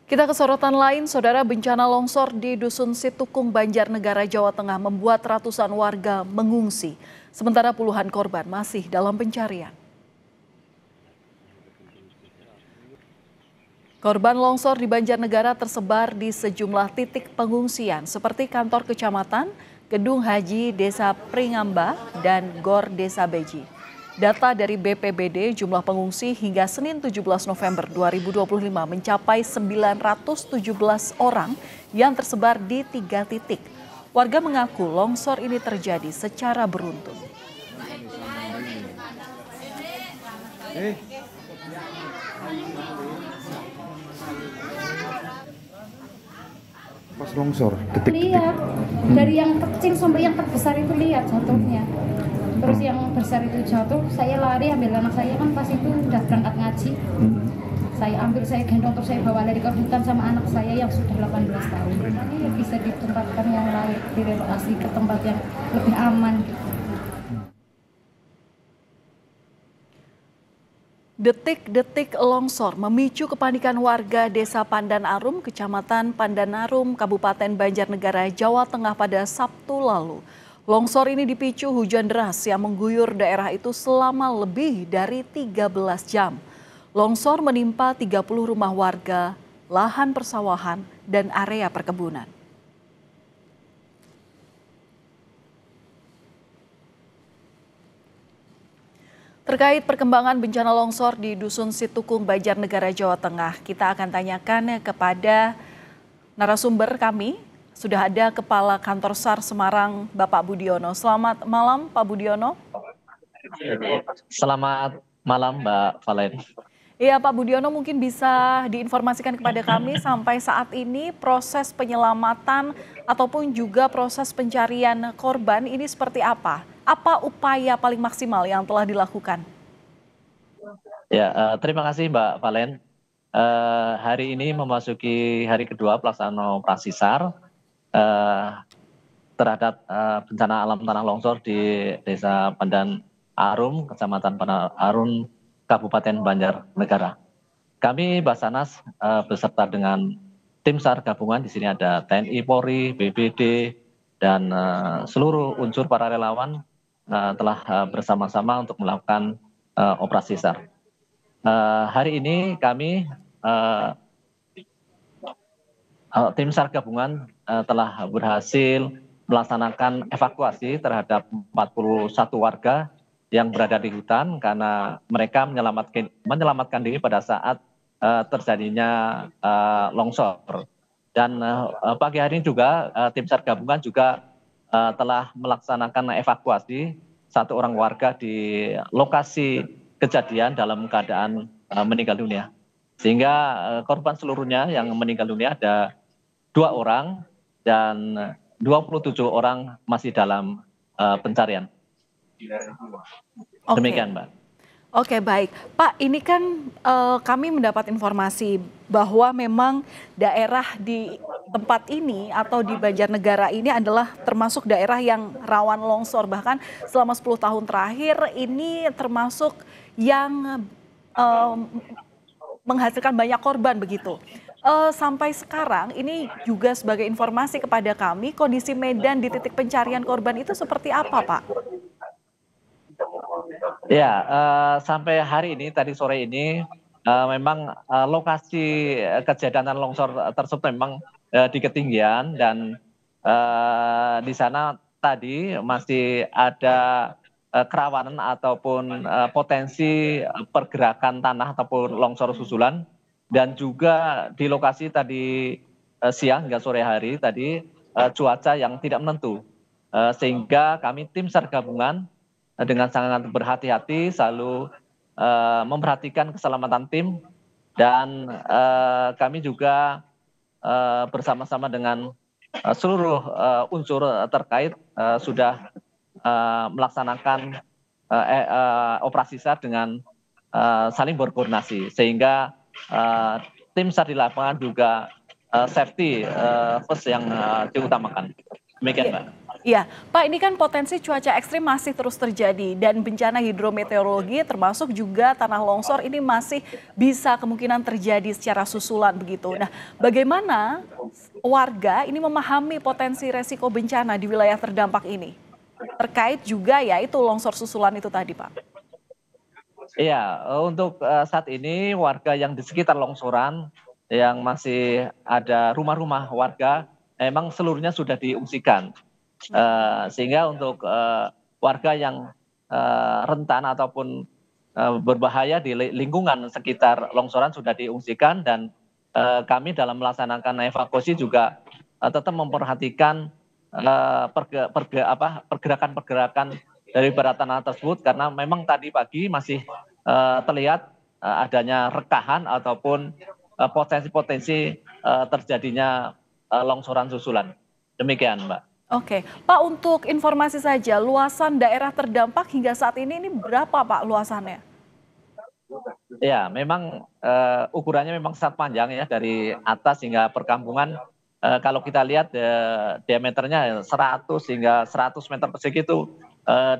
Kita ke sorotan lain, saudara, bencana longsor di Dusun Situkung, Banjarnegara, Jawa Tengah membuat ratusan warga mengungsi. Sementara puluhan korban masih dalam pencarian. Korban longsor di Banjarnegara tersebar di sejumlah titik pengungsian seperti kantor kecamatan, gedung haji Desa Pringamba, dan Gor Desa Beji. Data dari BPBD, jumlah pengungsi hingga Senin 17 November 2025 mencapai 917 orang yang tersebar di 3 titik. Warga mengaku longsor ini terjadi secara beruntun. Pas longsor, detik-detik. Lihat dari yang kecil sampai yang terbesar itu lihat jatuhnya. Terus yang besar itu jatuh, saya lari ambil anak saya kan pas itu udah berangkat ngaji. Saya ambil, saya gendong, terus saya bawa lari ke hutan sama anak saya yang sudah 18 tahun. Ini bisa ditempatkan yang lain, direlokasi ke tempat yang lebih aman. Detik-detik longsor memicu kepanikan warga Desa Pandan Arum, Kecamatan Pandan Arum, Kabupaten Banjarnegara, Jawa Tengah pada Sabtu lalu. Longsor ini dipicu hujan deras yang mengguyur daerah itu selama lebih dari 13 jam. Longsor menimpa 30 rumah warga, lahan persawahan, dan area perkebunan. Terkait perkembangan bencana longsor di Dusun Situkung, Banjarnegara, Jawa Tengah, kita akan tanyakan kepada narasumber kami. Sudah ada Kepala Kantor SAR Semarang, Bapak Budiono. Selamat malam, Pak Budiono. Selamat malam, Mbak Valen. Iya, Pak Budiono, mungkin bisa diinformasikan kepada kami sampai saat ini proses penyelamatan ataupun juga proses pencarian korban ini seperti apa? Apa upaya paling maksimal yang telah dilakukan? Ya, terima kasih Mbak Valen. Hari ini memasuki hari kedua pelaksanaan operasi SAR terhadap bencana alam tanah longsor di Desa Pandan Arum, Kecamatan Pandan Arum, Kabupaten Banjarnegara. Kami Basarnas beserta dengan tim SAR gabungan, di sini ada TNI, Polri, BPD, dan seluruh unsur para relawan telah bersama-sama untuk melakukan operasi SAR. Hari ini kami tim SAR gabungan telah berhasil melaksanakan evakuasi terhadap 41 warga yang berada di hutan karena mereka menyelamatkan diri pada saat terjadinya longsor. Dan pagi hari ini juga tim SAR gabungan juga telah melaksanakan evakuasi 1 orang warga di lokasi kejadian dalam keadaan meninggal dunia. Sehingga korban seluruhnya yang meninggal dunia ada 2 orang dan 27 orang masih dalam pencarian. Demikian, Mbak. Oke, baik. Pak, ini kan kami mendapat informasi bahwa memang daerah di tempat ini atau di Banjarnegara ini adalah termasuk daerah yang rawan longsor. Bahkan selama 10 tahun terakhir ini termasuk yang menghasilkan banyak korban begitu. Sampai sekarang ini juga sebagai informasi kepada kami, kondisi medan di titik pencarian korban itu seperti apa, Pak? Ya, sampai hari ini, tadi sore ini, memang lokasi kejadian longsor tersebut memang di ketinggian dan di sana tadi masih ada kerawanan ataupun potensi pergerakan tanah ataupun longsor susulan, dan juga di lokasi tadi siang hingga sore hari tadi cuaca yang tidak menentu, sehingga kami tim SAR gabungan dengan sangat berhati-hati selalu memperhatikan keselamatan tim, dan kami juga bersama-sama dengan seluruh unsur terkait sudah melaksanakan operasi SAR dengan saling berkoordinasi, sehingga tim SAR di lapangan juga safety first yang diutamakan. Demikian, Mbak. Iya, Pak, ini kan potensi cuaca ekstrim masih terus terjadi dan bencana hidrometeorologi termasuk juga tanah longsor ini masih bisa kemungkinan terjadi secara susulan begitu. Nah, bagaimana warga ini memahami potensi resiko bencana di wilayah terdampak ini? Terkait juga ya itu longsor susulan itu tadi, Pak. Iya, untuk saat ini warga yang di sekitar longsoran yang masih ada rumah-rumah warga memang seluruhnya sudah diungsikan. Sehingga untuk warga yang rentan ataupun berbahaya di lingkungan sekitar longsoran sudah diungsikan dan kami dalam melaksanakan evakuasi juga tetap memperhatikan pergerakan-pergerakan dari bawah tanah tersebut karena memang tadi pagi masih terlihat adanya rekahan ataupun potensi-potensi terjadinya longsoran susulan. Demikian, Mbak. Oke, Pak, untuk informasi saja, luasan daerah terdampak hingga saat ini berapa, Pak, luasannya? Ya, memang ukurannya memang sangat panjang ya dari atas hingga perkampungan. Kalau kita lihat diameternya 100 hingga 100 meter persegi itu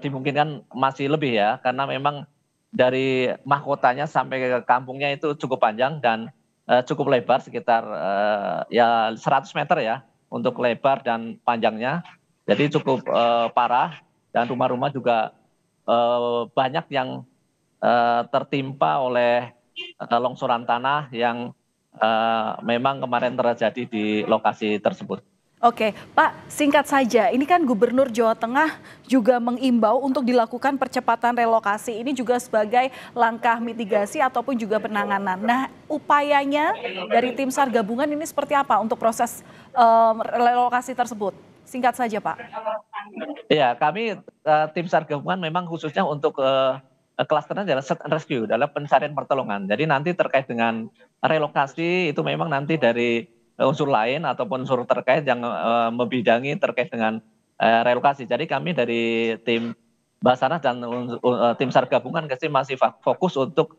dimungkinkan masih lebih ya, karena memang dari mahkotanya sampai ke kampungnya itu cukup panjang dan cukup lebar sekitar ya 100 meter ya untuk lebar dan panjangnya. Jadi cukup parah dan rumah-rumah juga banyak yang tertimpa oleh longsoran tanah yang memang kemarin terjadi di lokasi tersebut. Oke, Pak, singkat saja, ini kan Gubernur Jawa Tengah juga mengimbau untuk dilakukan percepatan relokasi ini juga sebagai langkah mitigasi ataupun juga penanganan. Nah, upayanya dari tim SAR gabungan ini seperti apa untuk proses relokasi tersebut? Singkat saja, Pak. Iya, kami tim SAR gabungan memang khususnya untuk klasternya adalah search and rescue dalam pencarian pertolongan. Jadi nanti terkait dengan relokasi itu memang nanti dari unsur lain ataupun unsur terkait yang membidangi terkait dengan relokasi. Jadi kami dari tim Basarnas dan tim SAR gabungan masih fokus untuk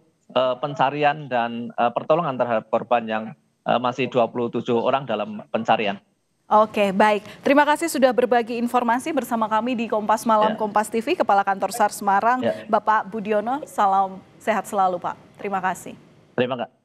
pencarian dan pertolongan terhadap korban yang masih 27 orang dalam pencarian. Oke, baik. Terima kasih sudah berbagi informasi bersama kami di Kompas Malam Kompas TV, Kepala Kantor SAR Semarang, Bapak Budiono. Salam sehat selalu, Pak. Terima kasih. Terima kasih.